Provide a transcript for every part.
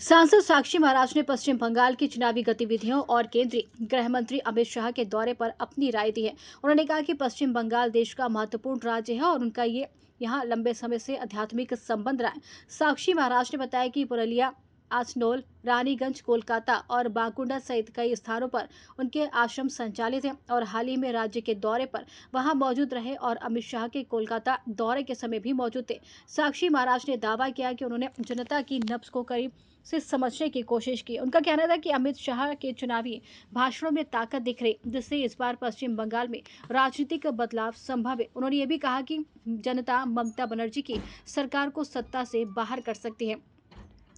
सांसद साक्षी महाराज ने पश्चिम बंगाल की चुनावी गतिविधियों और केंद्रीय गृह मंत्री अमित शाह के दौरे पर अपनी राय दी है। उन्होंने कहा कि पश्चिम बंगाल देश का महत्वपूर्ण राज्य है और उनका ये यहाँ लंबे समय से आध्यात्मिक संबंध रहा है। साक्षी महाराज ने बताया कि पुरुलिया, आसनोल, रानीगंज, कोलकाता और बांकुंडा सहित कई स्थानों पर उनके आश्रम संचालित हैं और हाल ही में राज्य के दौरे पर वहां मौजूद रहे और अमित शाह के कोलकाता दौरे के समय भी मौजूद थे। साक्षी महाराज ने दावा किया कि उन्होंने जनता की नब्ज को करीब से समझने की कोशिश की। उनका कहना था कि अमित शाह के चुनावी भाषणों में ताकत दिख रही, जिससे इस बार पश्चिम बंगाल में राजनीतिक बदलाव संभव है। उन्होंने ये भी कहा कि जनता ममता बनर्जी की सरकार को सत्ता से बाहर कर सकती है।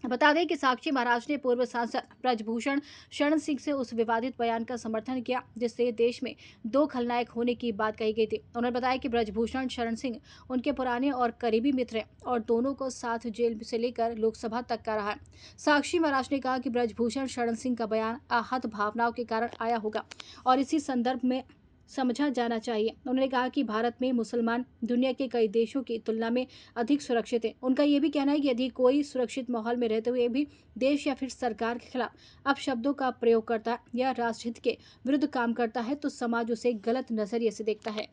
बता दें कि साक्षी महाराज ने पूर्व सांसद ब्रजभूषण शरण सिंह से उस विवादित बयान का समर्थन किया जिससे देश में दो खलनायक होने की बात कही गई थी। उन्होंने बताया कि ब्रजभूषण शरण सिंह उनके पुराने और करीबी मित्र हैं और दोनों को साथ जेल से लेकर लोकसभा तक का रहा है। साक्षी महाराज ने कहा कि ब्रजभूषण शरण सिंह का बयान आहत भावनाओं के कारण आया होगा और इसी संदर्भ में समझा जाना चाहिए। उन्होंने कहा कि भारत में मुसलमान दुनिया के कई देशों की तुलना में अधिक सुरक्षित हैं। उनका ये भी कहना है कि यदि कोई सुरक्षित माहौल में रहते हुए भी देश या फिर सरकार के खिलाफ अपशब्दों का प्रयोग करता है या राष्ट्रहित के विरुद्ध काम करता है तो समाज उसे गलत नजरिए से देखता है।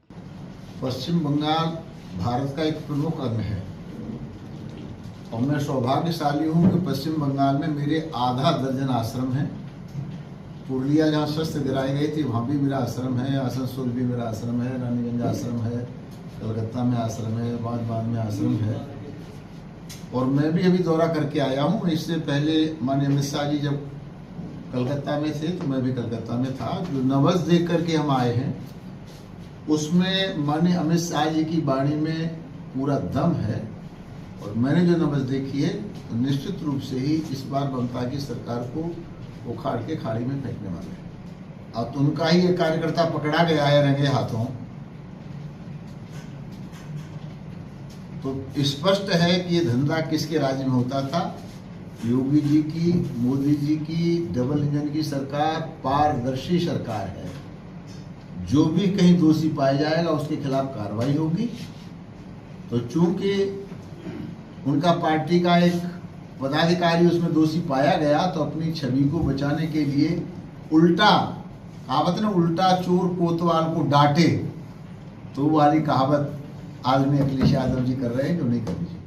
पश्चिम बंगाल भारत का एक प्रमुख अंग है और मैं सौभाग्यशाली हूँ कि पश्चिम बंगाल में मेरे आधा दर्जन आश्रम हैं। पुरुलिया जहाँ शस्त्र गिराई गई थी वहाँ भी मेरा आश्रम है, आसनसोल भी मेरा आश्रम है, रानीगंज आश्रम है, कलकत्ता में आश्रम है, बाद में आश्रम है और मैं भी अभी दौरा करके आया हूँ। इससे पहले माननीय अमित शाह जी जब कलकत्ता में थे तो मैं भी कलकत्ता में था। जो नवज देख करके हम आए हैं उसमें माननीय अमित शाह जी की वाणी में पूरा दम है और मैंने जो नवज देखी है तो निश्चित रूप से ही इस बार ममता की सरकार को उखाड़ के खाड़ी में फेंकने वाले हैं। अब तो उनका ही एक कार्यकर्ता पकड़ा गया है रंगे हाथों। तो स्पष्ट है कि ये धंधा किसके राज्य में होता था। योगी जी की, मोदी जी की डबल इंजन की सरकार पारदर्शी सरकार है। जो भी कहीं दोषी पाया जाएगा उसके खिलाफ कार्रवाई होगी। तो चूंकि उनका पार्टी का एक पदाधिकारी उसमें दोषी पाया गया तो अपनी छवि को बचाने के लिए उल्टा कहावत ना, उल्टा चोर कोतवाल को डांटे, तो वाली कहावत आदमी अखिलेश यादव जी कर रहे हैं जो नहीं करनी चाहिए।